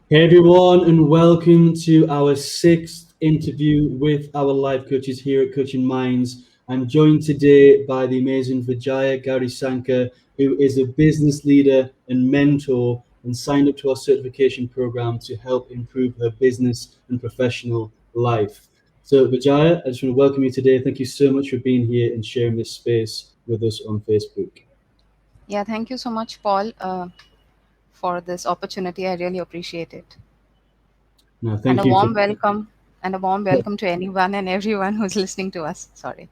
Hey everyone, and welcome to our sixth interview with our life coaches here at Coaching Minds. I'm joined today by the amazing Vijaya Gaurisankar, who is a business leader and mentor and signed up to our certification program to help improve her business and professional life. So, Vijaya, I just want to welcome you today. Thank you so much for being here and sharing this space with us on Facebook. Yeah, thank you so much, Paul, for this opportunity. I really appreciate it. Now, And thank you for a warm welcome to anyone and everyone who's listening to us. Sorry.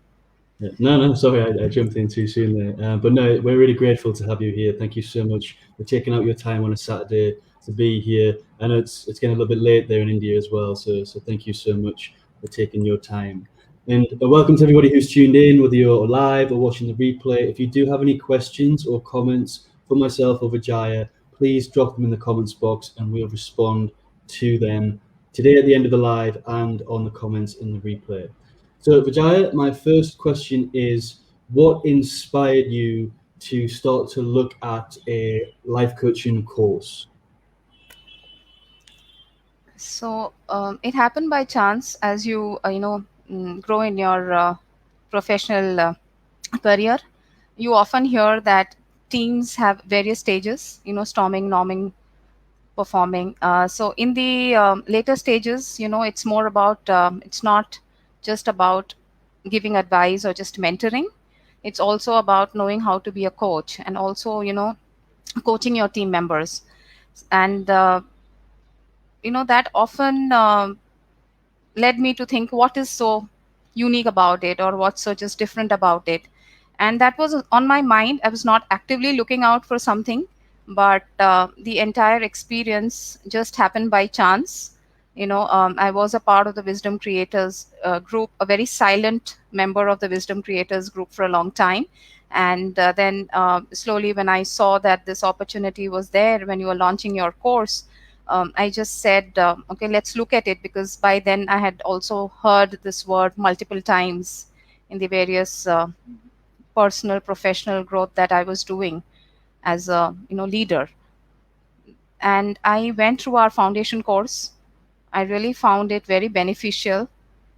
Yeah. No, no, sorry, I jumped in too soon there. But no, we're really grateful to have you here. Thank you so much for taking out your time on a Saturday to be here. I know it's getting a little bit late there in India as well, so thank you so much for taking your time. And welcome to everybody who's tuned in, whether you're live or watching the replay. If you do have any questions or comments for myself or Vijaya, please drop them in the comments box and we'll respond to them today at the end of the live and on the comments in the replay. So, Vijaya, my first question is what inspired you to start to look at a life coaching course? It happened by chance as you grow in your professional career. You often hear that teams have various stages, storming, norming, performing. So in the later stages, it's more about, it's not just about giving advice or just mentoring. It's also about knowing how to be a coach and also, coaching your team members. And, that often led me to think what is so unique about it or what's so just different about it. And that was on my mind. I was not actively looking out for something, but the entire experience just happened by chance. I was a part of the Wisdom Creators group, a very silent member of the Wisdom Creators group for a long time. And then slowly, when I saw that this opportunity was there when you were launching your course, I just said, okay, let's look at it, because by then I had also heard this word multiple times in the various personal, professional growth that I was doing as a leader. And I went through our foundation course. I really found it very beneficial,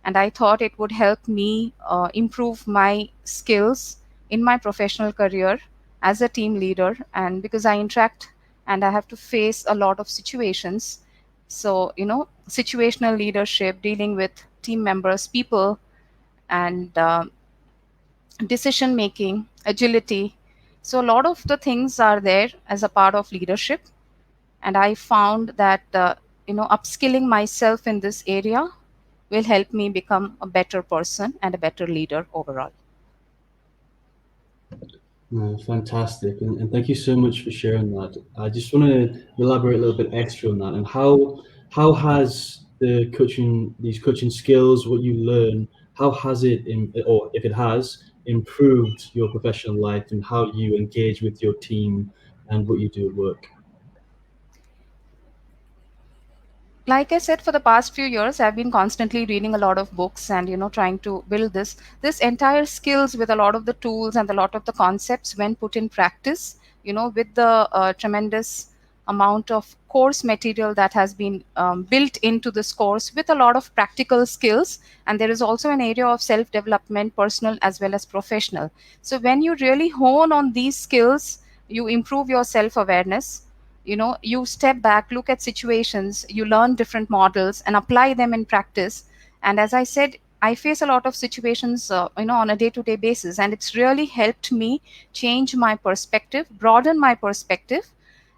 and I thought it would help me improve my skills in my professional career as a team leader. And because I interact and I have to face a lot of situations, so situational leadership, dealing with team members, people, and decision making, agility. So, a lot of the things are there as a part of leadership. And I found that, upskilling myself in this area will help me become a better person and a better leader overall. Fantastic, and thank you so much for sharing that. I just want to elaborate a little bit extra on that, and how has these coaching skills, what you learn, how has it, or if it has, improved your professional life and how you engage with your team and what you do at work? Like I said, for the past few years, I've been constantly reading a lot of books and trying to build this entire skills with a lot of the tools and a lot of the concepts when put in practice. With the tremendous amount of course material that has been built into this course with a lot of practical skills, and there is also an area of self development, personal as well as professional. So when you really hone on these skills, you improve your self awareness. You step back, look at situations, you learn different models and apply them in practice. And as I said, I face a lot of situations on a day to day basis, and it's really helped me change my perspective, broaden my perspective.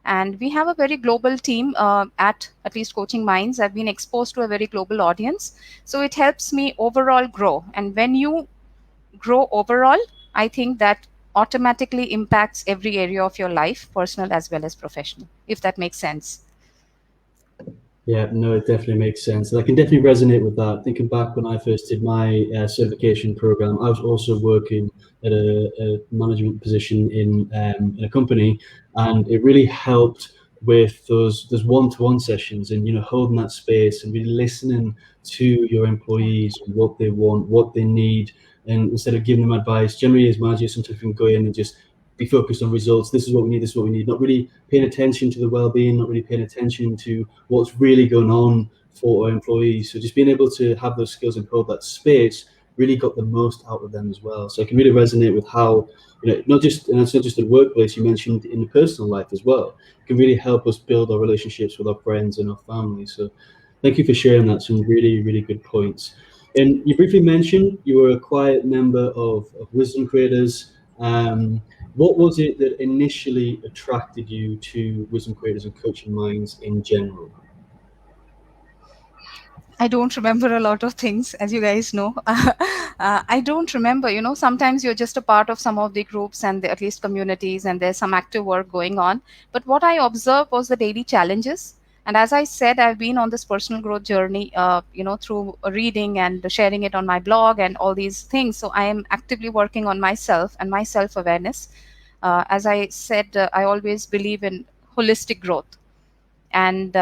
And we have a very global team at least Coaching Minds. I've been exposed to a very global audience, so it helps me overall grow. And when you grow overall, I think that automatically impacts every area of your life, personal as well as professional, if that makes sense. Yeah, no, it definitely makes sense. And I can definitely resonate with that. Thinking back when I first did my certification program, I was also working at a management position in a company, and it really helped with those one-to-one sessions and holding that space and really listening to your employees and what they want, what they need, and instead of giving them advice, generally as managers sometimes we can go in and just be focused on results. This is what we need. This is what we need. Not really paying attention to the well-being. Not really paying attention to what's really going on for our employees. So just being able to have those skills and hold that space really got the most out of them as well. So I can really resonate with how, not just, and it's not just the workplace, you mentioned in the personal life as well. It can really help us build our relationships with our friends and our family. So thank you for sharing that. Some really, really good points. And you briefly mentioned you were a quiet member of Wisdom Creators. What was it that initially attracted you to Wisdom Creators and Coaching Minds in general? I don't remember a lot of things, as you guys know. I don't remember, sometimes you're just a part of some of the groups and at least communities, and there's some active work going on. But what I observed was the daily challenges. And as I said, I've been on this personal growth journey, through reading and sharing it on my blog and all these things. So I am actively working on myself and my self-awareness. As I said, I always believe in holistic growth. And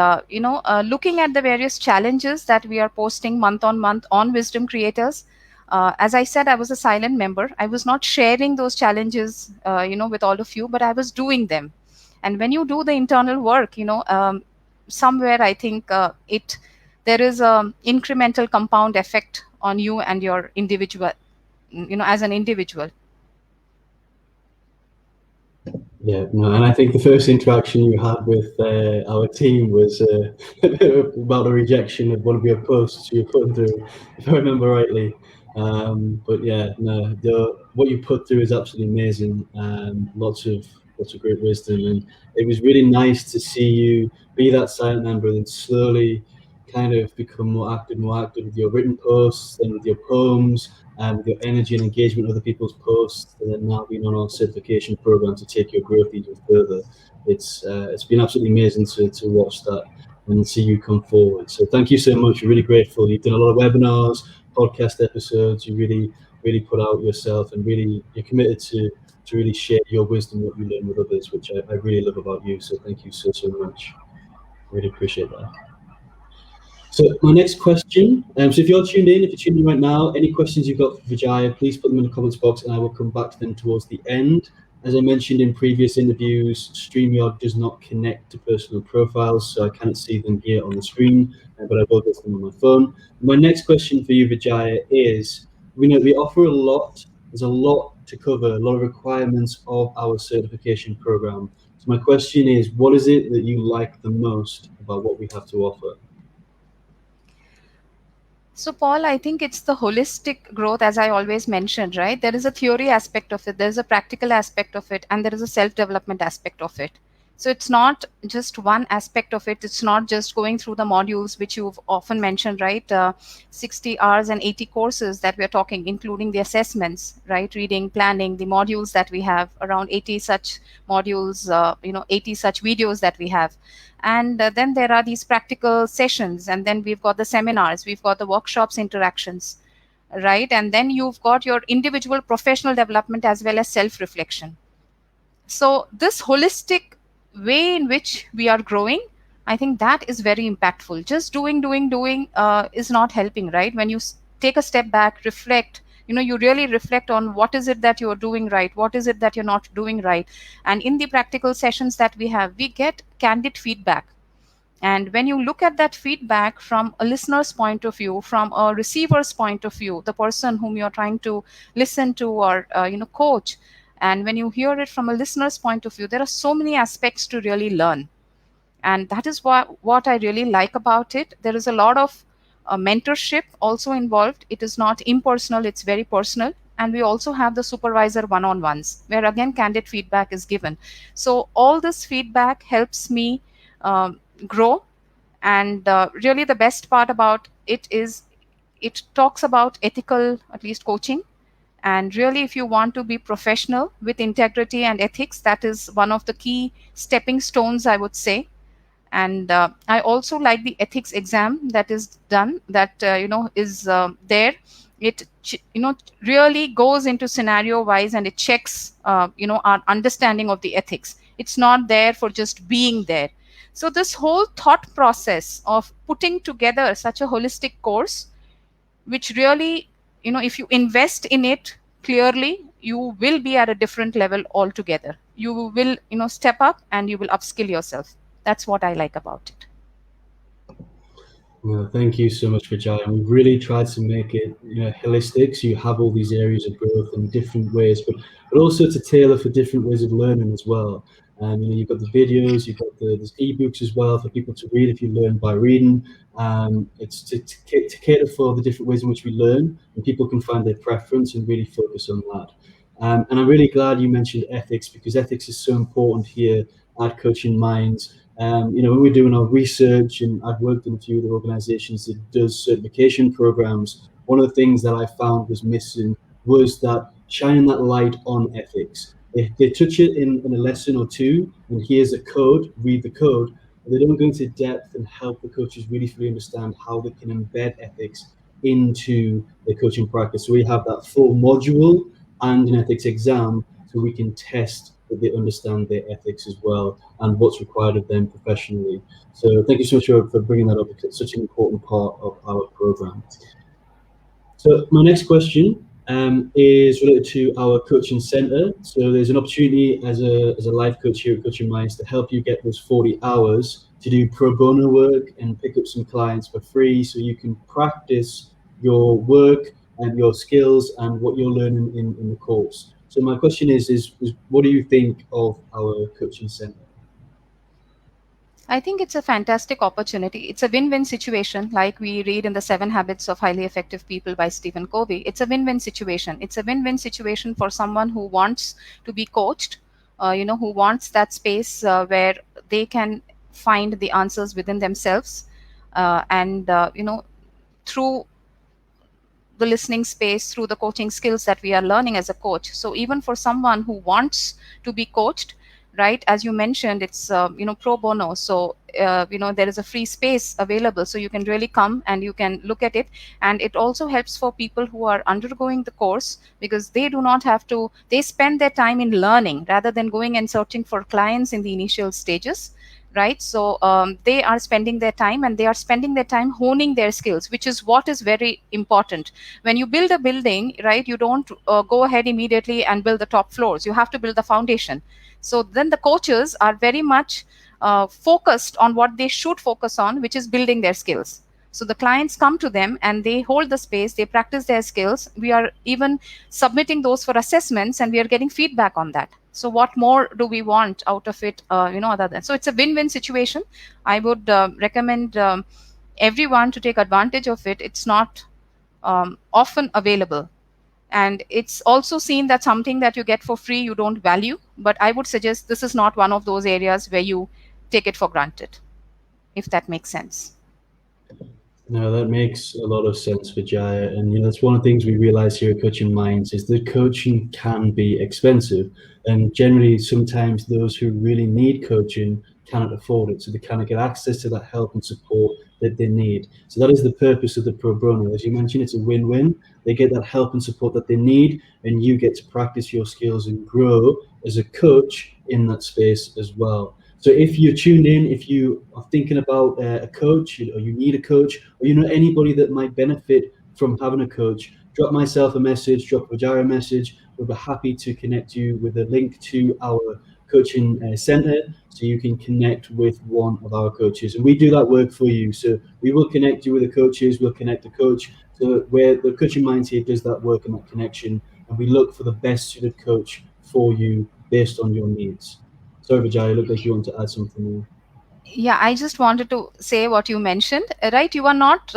looking at the various challenges that we are posting month on month on Wisdom Creators, as I said, I was a silent member. I was not sharing those challenges with all of you, but I was doing them. And when you do the internal work, somewhere I think there is a incremental compound effect on you and your individual, as an individual. Yeah, no, and I think the first interaction you had with our team was about the rejection of one of your posts you put through, if I remember rightly. But yeah, no, what you put through is absolutely amazing. Lots of great wisdom, and it was really nice to see you be that silent member and slowly kind of become more active with your written posts and with your poems and with your energy and engagement with other people's posts, and then now being on our certification program to take your growth even further. It's been absolutely amazing to watch that and see you come forward. So thank you so much. We're really grateful. You've done a lot of webinars, podcast episodes. You really put out yourself, and really you're committed to really share your wisdom, what you learn with others, which I really love about you. So thank you so much. Really appreciate that. So my next question, so if you're tuned in right now, any questions you've got for Vijaya, please put them in the comments box and I will come back to them towards the end. As I mentioned in previous interviews, StreamYard does not connect to personal profiles, so I can't see them here on the screen, but I will get them on my phone. My next question for you, Vijaya, is, we offer a lot, there's a lot to cover, a lot of requirements of our certification program. So my question is, what is it that you like the most about what we have to offer? So, Paul, I think it's the holistic growth, as I always mentioned, right? There is a theory aspect of it, there's a practical aspect of it, and there is a self-development aspect of it. So it's not just one aspect of it. It's not just going through the modules, which you've often mentioned, right? 60 hours and 80 courses that we're talking, including the assessments, right? Reading, planning, the modules that we have, around 80 such modules, 80 such videos that we have. And then there are these practical sessions, and then we've got the seminars, we've got the workshops, interactions, right? And then you've got your individual professional development as well as self-reflection. So this holistic way in which we are growing, I think that is very impactful. Just doing is not helping, right? When you take a step back, reflect, you really reflect on what is it that you're doing right, what is it that you're not doing right. And in the practical sessions that we have, we get candid feedback. And when you look at that feedback from a listener's point of view, from a receiver's point of view, the person whom you're trying to listen to or coach, and when you hear it from a listener's point of view, there are so many aspects to really learn. And that is what I really like about it. There is a lot of mentorship also involved. It is not impersonal, it's very personal. And we also have the supervisor one-on-ones, where again candid feedback is given. So all this feedback helps me grow. And really the best part about it is it talks about ethical, at least, coaching. And really, if you want to be professional with integrity and ethics, that is one of the key stepping stones, I would say. And I also like the ethics exam that is done, that is there. It really goes into scenario wise, and it checks our understanding of the ethics. It's not there for just being there. So this whole thought process of putting together such a holistic course, which really, if you invest in it clearly, you will be at a different level altogether. You will, step up and you will upskill yourself. That's what I like about it. Well, thank you so much, Vijaya. And we've really tried to make it, holistic, so you have all these areas of growth in different ways, but also to tailor for different ways of learning as well. You've got the videos, you've got there's ebooks as well for people to read if you learn by reading. It's to cater for the different ways in which we learn, and people can find their preference and really focus on that. And I'm really glad you mentioned ethics, because ethics is so important here at Coaching Minds. When we're doing our research, and I've worked in a few other organizations that does certification programs, one of the things that I found was missing was that shining that light on ethics. They touch it in a lesson or two, and here's a code, read the code, but they don't go into depth and help the coaches really fully understand how they can embed ethics into their coaching practice. So we have that full module and an ethics exam, so we can test that they understand their ethics as well and what's required of them professionally. So thank you so much for bringing that up, because it's such an important part of our program. So my next question is related to our coaching center. So there's an opportunity as a life coach here at Coaching Minds to help you get those 40 hours to do pro bono work and pick up some clients for free, so you can practice your work and your skills and what you're learning in the course. So my question is what do you think of our coaching center? I think it's a fantastic opportunity. It's a win-win situation, like we read in the 7 Habits of Highly Effective People by Stephen Covey. It's a win-win situation. It's a win-win situation for someone who wants to be coached, who wants that space where they can find the answers within themselves, and through the listening space, through the coaching skills that we are learning as a coach. So even for someone who wants to be coached, right, as you mentioned, it's pro bono. So there is a free space available, so you can really come and you can look at it. And it also helps for people who are undergoing the course, because they do not have to, they spend their time in learning rather than going and searching for clients in the initial stages, right? So they are spending their time, and they are spending their time honing their skills, which is what is very important. When you build a building, right, you don't go ahead immediately and build the top floors. You have to build the foundation. So then the coaches are very much focused on what they should focus on, which is building their skills. So the clients come to them and they hold the space, they practice their skills. We are even submitting those for assessments, and we are getting feedback on that. So what more do we want out of it, other than? So it's a win-win situation. I would recommend everyone to take advantage of it. It's not often available. And it's also seen that something that you get for free, you don't value. But I would suggest this is not one of those areas where you take it for granted, if that makes sense. No, that makes a lot of sense, Vijaya. And that's one of the things we realize here at Coaching Minds, is that coaching can be expensive, and generally sometimes those who really need coaching cannot afford it, so they cannot get access to that help and support that they need. So that is the purpose of the pro bono. As you mentioned, it's a win-win. They get that help and support that they need, and you get to practice your skills and grow as a coach in that space as well. So if you're tuned in, if you are thinking about a coach, or you need a coach, or you know anybody that might benefit from having a coach, drop myself a message, drop Vijaya a message. We'll be happy to connect you with a link to our coaching center, so you can connect with one of our coaches. And we do that work for you. So we will connect you with the coaches, we'll connect the coach. So where the Coaching Minds here does that work and that connection, and we look for the best suited coach for you based on your needs. Sorry, Vijay, it looked like you want to add something more. Yeah, I just wanted to say what you mentioned, right? You are not,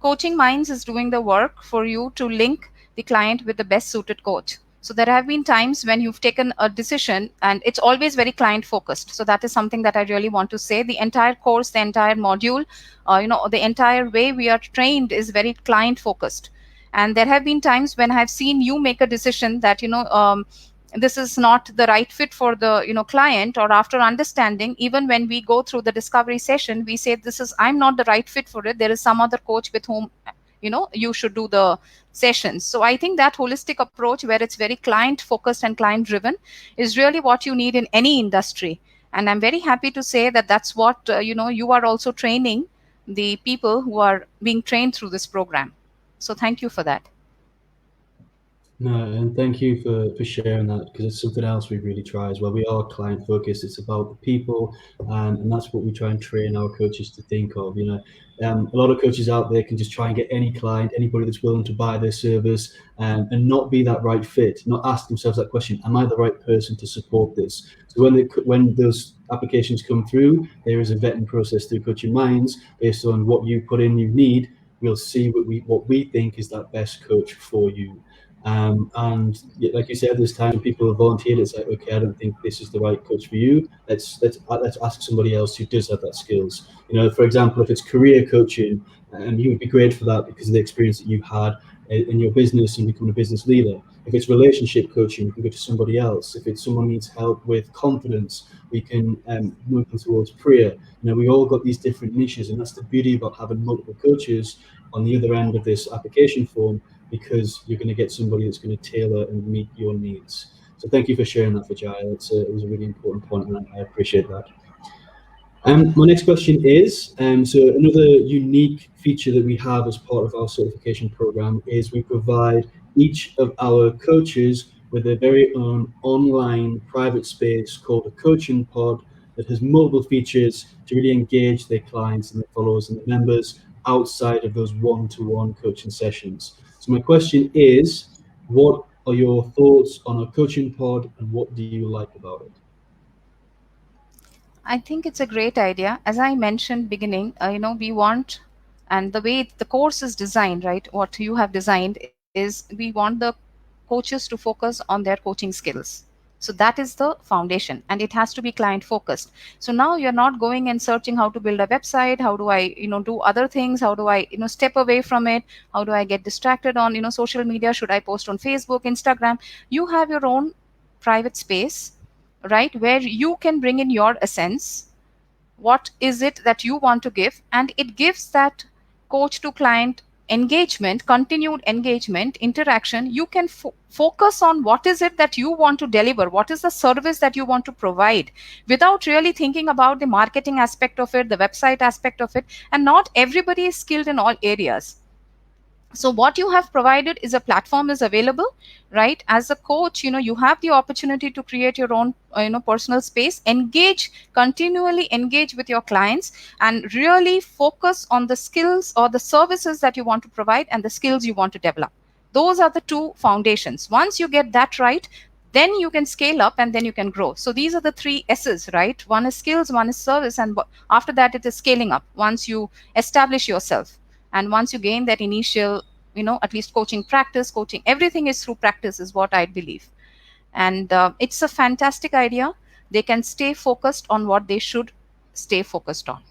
Coaching Minds is doing the work for you to link the client with the best suited coach. So there have been times when you've taken a decision, and it's always very client focused. So that is something that I really want to say. The entire course, the entire module, the entire way we are trained is very client focused. And there have been times when I've seen you make a decision that, this is not the right fit for the client, or after understanding, even when we go through the discovery session, we say, I'm not the right fit for it, there is some other coach with whom you should do the sessions. So I think that holistic approach, where it's very client focused and client driven, is really what you need in any industry. And I'm very happy to say that that's what you are also training the people who are being trained through this program. So thank you for that. No, and thank you for sharing that, because it's something else we really try as well. We are client focused. It's about the people, and that's what we try and train our coaches to think of. A lot of coaches out there can just try and get any client, anybody that's willing to buy their service, and not be that right fit. Not ask themselves that question: Am I the right person to support this? So when those applications come through, there is a vetting process through Coaching Minds based on what you put in. You need. We'll see what we think is that best coach for you. And like you said, there's times when people have volunteered. It's like, okay, I don't think this is the right coach for you. Let's ask somebody else who does have that skills. For example, if it's career coaching, you would be great for that because of the experience that you've had in your business and becoming a business leader. If it's relationship coaching, you can go to somebody else. If it's someone who needs help with confidence, we can move them towards prayer. We all got these different niches, and that's the beauty about having multiple coaches on the other end of this application form, because you're going to get somebody that's going to tailor and meet your needs. So thank you for sharing that, Vijaya. It was a really important point, and I appreciate that. My next question is, so another unique feature that we have as part of our certification program is we provide each of our coaches with their very own online private space called a coaching pod that has multiple features to really engage their clients and their followers and their members outside of those one-to-one coaching sessions. So my question is, what are your thoughts on a coaching pod, and what do you like about it? I think it's a great idea. As I mentioned beginning, we want, and the way the course is designed, right? What you have designed is we want the coaches to focus on their coaching skills. So that is the foundation, and it has to be client focused. So now you're not going and searching how to build a website. How do I, do other things? How do I, step away from it? How do I get distracted on, social media? Should I post on Facebook, Instagram? You have your own private space, right, where you can bring in your essence. What is it that you want to give? And it gives that coach to client engagement, continued engagement, interaction. You can focus on what is it that you want to deliver, what is the service that you want to provide, without really thinking about the marketing aspect of it, the website aspect of it. And not everybody is skilled in all areas. So what you have provided is a platform is available, right? As a coach, you have the opportunity to create your own personal space, continually engage with your clients, and really focus on the skills or the services that you want to provide and the skills you want to develop. Those are the two foundations. Once you get that right, then you can scale up, and then you can grow. So these are the three S's, right? One is skills, one is service, and after that it is scaling up once you establish yourself. And once you gain that initial, at least coaching, everything is through practice, is what I believe. And it's a fantastic idea. They can stay focused on what they should stay focused on.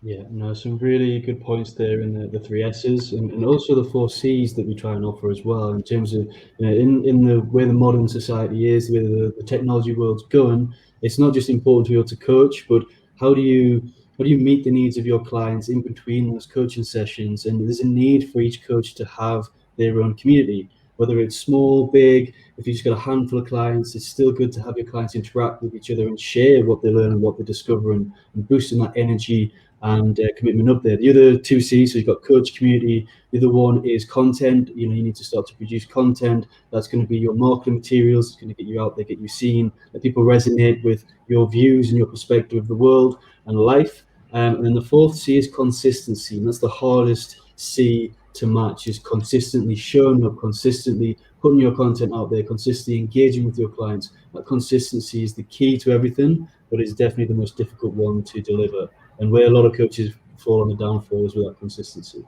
Yeah, no, some really good points there in the three S's, and also the four C's that we try and offer as well, in terms of, in the way the modern society is, the way the technology world's going. It's not just important to be able to coach, but how do you meet the needs of your clients in between those coaching sessions? And there's a need for each coach to have their own community, whether it's small, big. If you've just got a handful of clients, it's still good to have your clients interact with each other and share what they learn and what they're discovering, and boosting that energy and commitment up there. The other two C's, so you've got coach, community. The other one is content. You need to start to produce content. That's going to be your marketing materials. It's going to get you out there, get you seen, let people resonate with your views and your perspective of the world and life. And then the fourth C is consistency, and that's the hardest C to match, is consistently showing up, consistently putting your content out there, consistently engaging with your clients. That consistency is the key to everything, but it's definitely the most difficult one to deliver, and where a lot of coaches fall on the downfall is with that consistency.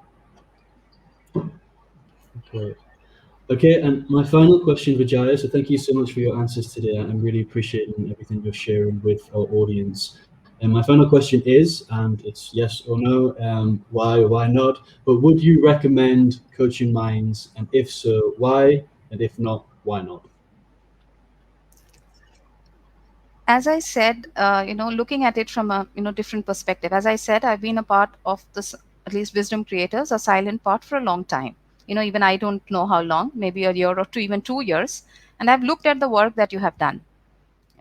Okay, and my final question, Vijaya, so thank you so much for your answers today. I'm really appreciating everything you're sharing with our audience. And my final question is, and it's yes or no, why or why not, but would you recommend Coaching Minds? And if so, why? And if not, why not? As I said, looking at it from a different perspective. As I said, I've been a part of this, at least Wisdom Creators, a silent part, for a long time. Even I don't know how long, maybe a year or two, even 2 years. And I've looked at the work that you have done,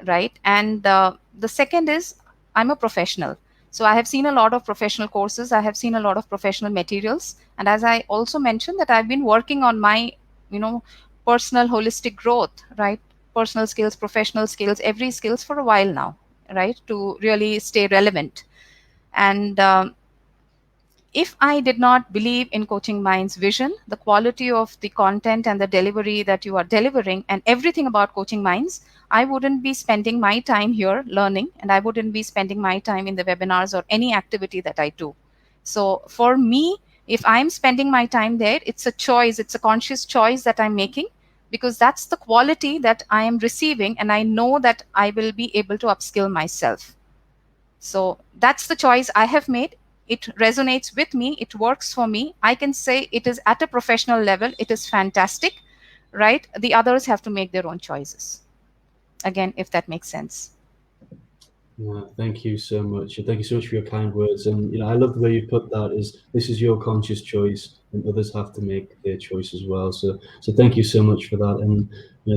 right? And the second is, I'm a professional. So I have seen a lot of professional courses, I have seen a lot of professional materials, and as I also mentioned that I've been working on my, you know, personal holistic growth, right? Personal skills, professional skills, every skills for a while now, right? To really stay relevant. And if I did not believe in Coaching Minds' vision, the quality of the content and the delivery that you are delivering, and everything about Coaching Minds, I wouldn't be spending my time here learning, and I wouldn't be spending my time in the webinars or any activity that I do. So for me, if I'm spending my time there, it's a choice, it's a conscious choice that I'm making, because that's the quality that I am receiving, and I know that I will be able to upskill myself. So that's the choice I have made. It resonates with me. It works for me. I can say it is at a professional level. It is fantastic, right? The others have to make their own choices. Again, if that makes sense. Yeah, thank you so much. Thank you so much for your kind words. And I love the way you put that. Is this is your conscious choice, and others have to make their choice as well. So thank you so much for that, and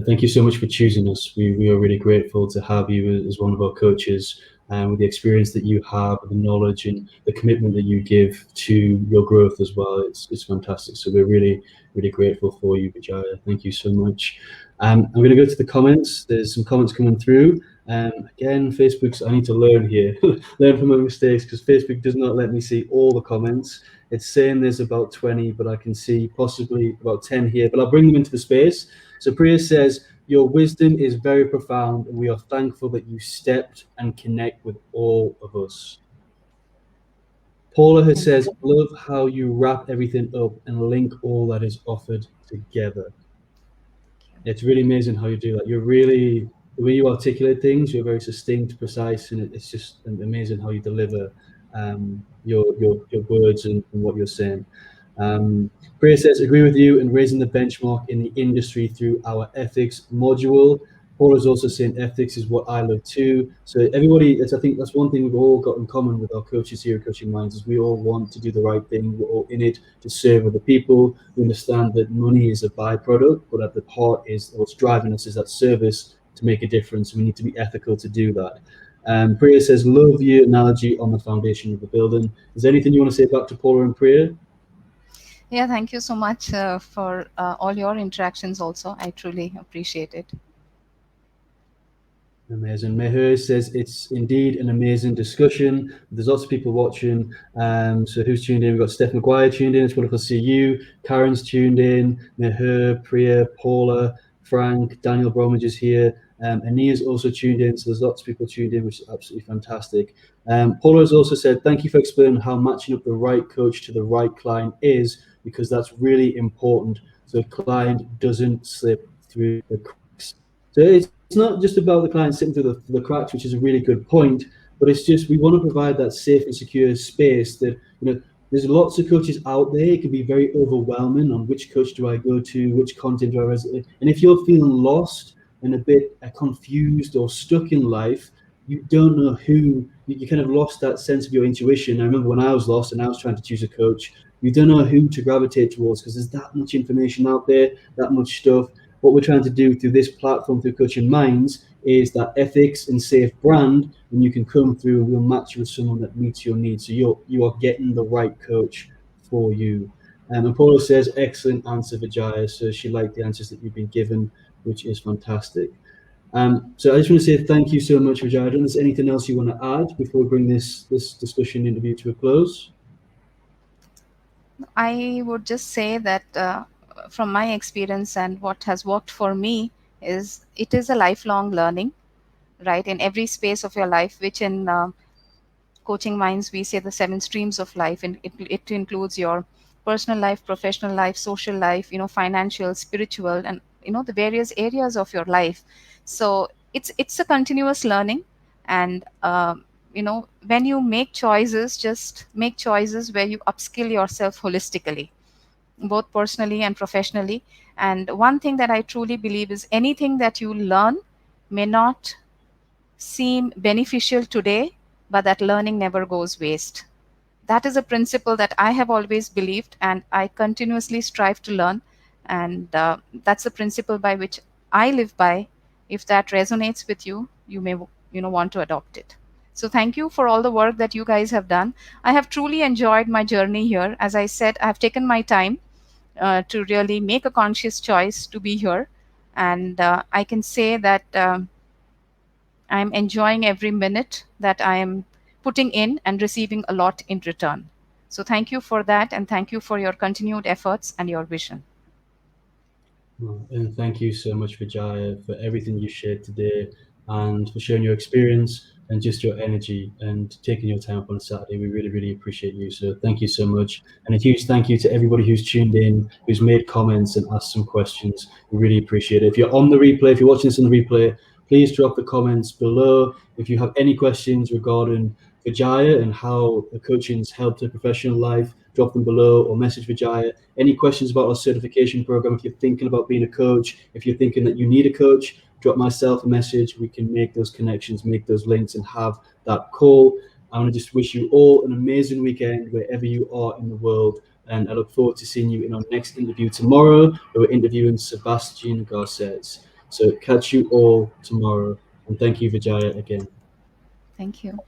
thank you so much for choosing us. We are really grateful to have you as one of our coaches, and with the experience that you have, the knowledge and the commitment that you give to your growth as well. It's fantastic. So we're really grateful for you, Vijaya. Thank you so much. I'm going to go to the comments. There's some comments coming through. Again, Facebook's, I need to learn here, learn from my mistakes, because Facebook does not let me see all the comments. It's saying there's about 20, but I can see possibly about 10 here, but I'll bring them into the space. So Priya says, your wisdom is very profound, and we are thankful that you stepped and connect with all of us. Paula has says, love how you wrap everything up and link all that is offered together. It's really amazing how you do that. You're really, the way you articulate things, you're very succinct, precise, and it's just amazing how you deliver your words and what you're saying. Priya says, agree with you in raising the benchmark in the industry through our ethics module. Paul is also saying ethics is what I love too. So everybody, I think that's one thing we've all got in common with our coaches here at Coaching Minds, is we all want to do the right thing. We're all in it to serve other people. We understand that money is a byproduct, but at the heart is what's driving us is that service to make a difference. We need to be ethical to do that. Priya says, love your analogy on the foundation of the building. Is there anything you want to say back to Paula and Priya? Yeah, thank you so much for all your interactions also. I truly appreciate it. Amazing. Meher says it's indeed an amazing discussion. There's lots of people watching. So who's tuned in? We've got Steph McGuire tuned in. It's wonderful to see you. Karen's tuned in. Meher, Priya, Paula, Frank, Daniel Bromage is here. Ania's also tuned in. So there's lots of people tuned in, which is absolutely fantastic. Paula has also said, thank you for explaining how matching up the right coach to the right client is, because that's really important so the client doesn't slip through the cracks. So it's not just about the client sitting through the cracks, which is a really good point, but it's just we want to provide that safe and secure space that, there's lots of coaches out there. It can be very overwhelming on which coach do I go to, which content do I resonate. And if you're feeling lost and a bit confused or stuck in life, you don't know who, you kind of lost that sense of your intuition. I remember when I was lost and I was trying to choose a coach, you don't know who to gravitate towards because there's that much information out there, that much stuff. What we're trying to do through this platform, through Coaching Minds, is that ethics and safe brand, and you can come through and we'll match you with someone that meets your needs. So you are getting the right coach for you. And Paula says, excellent answer, Vijaya. So she liked the answers that you've been given, which is fantastic. So I just want to say thank you so much, Vijaya. I don't know if there's anything else you want to add before we bring this discussion interview to a close. I would just say that from my experience and what has worked for me is it is a lifelong learning, right? In every space of your life, which in Coaching Minds we say the 7 streams of life, and it includes your personal life, professional life, social life, financial, spiritual, and the various areas of your life. So it's a continuous learning, and when you make choices, just make choices where you upskill yourself holistically, both personally and professionally. And one thing that I truly believe is anything that you learn may not seem beneficial today, but that learning never goes waste. That is a principle that I have always believed, and I continuously strive to learn. And that's a principle by which I live by. If that resonates with you, you may want to adopt it. So thank you for all the work that you guys have done. I have truly enjoyed my journey here. As I said, I have taken my time to really make a conscious choice to be here. And I can say that I'm enjoying every minute that I am putting in and receiving a lot in return. So thank you for that, and thank you for your continued efforts and your vision. And thank you so much, Vijaya, for everything you shared today and for sharing your experience and just your energy and taking your time up on a Saturday. We really, really appreciate you. So thank you so much. And a huge thank you to everybody who's tuned in, who's made comments and asked some questions. We really appreciate it. If you're on the replay, if you're watching this on the replay, please drop the comments below. If you have any questions regarding Vijaya and how the coaching's helped her professional life, drop them below or message Vijaya. Any questions about our certification program? If you're thinking about being a coach, if you're thinking that you need a coach, drop myself a message. We can make those connections, make those links, and have that call. I want to just wish you all an amazing weekend wherever you are in the world. And I look forward to seeing you in our next interview tomorrow, where we're interviewing Sebastian Garces. So catch you all tomorrow. And thank you, Vijaya, again. Thank you.